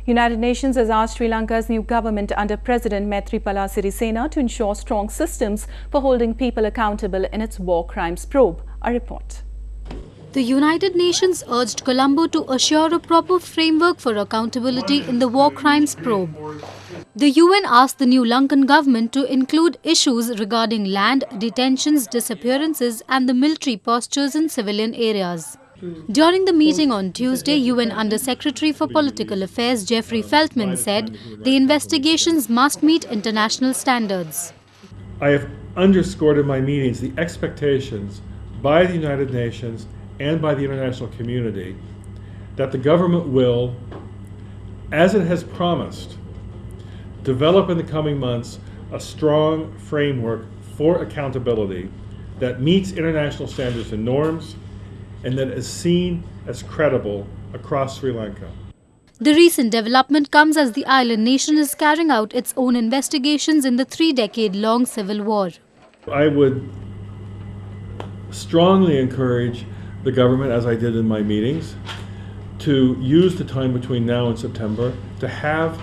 United Nations has asked Sri Lanka's new government under President Maithripala Sirisena to ensure strong systems for holding people accountable in its war crimes probe. A report. The United Nations urged Colombo to assure a proper framework for accountability in the war crimes probe. The UN asked the new Lankan government to include issues regarding land, detentions, disappearances and the military postures in civilian areas. During the meeting on Tuesday, UN Under-Secretary for Political Affairs Jeffrey Feltman said the investigations must meet international standards. I have underscored in my meetings the expectations by the United Nations and by the international community that the government will, as it has promised, develop in the coming months a strong framework for accountability that meets international standards and norms and that is seen as credible across Sri Lanka. The recent development comes as the island nation is carrying out its own investigations in the 3-decade-long civil war. I would strongly encourage the government, as I did in my meetings, to use the time between now and September to have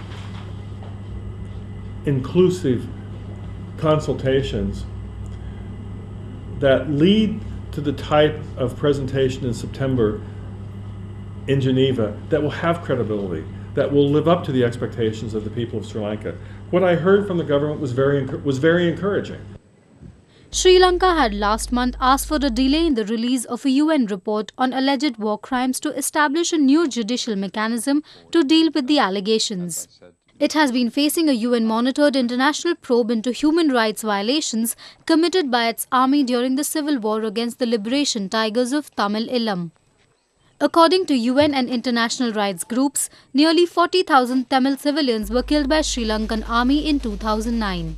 inclusive consultations that lead to the type of presentation in September in Geneva that will have credibility, that will live up to the expectations of the people of Sri Lanka. What I heard from the government was very encouraging. Sri Lanka had last month asked for a delay in the release of a UN report on alleged war crimes to establish a new judicial mechanism to deal with the allegations. It has been facing a UN-monitored international probe into human rights violations committed by its army during the civil war against the liberation tigers of Tamil Eelam. According to UN and international rights groups, nearly 40,000 Tamil civilians were killed by Sri Lankan army in 2009.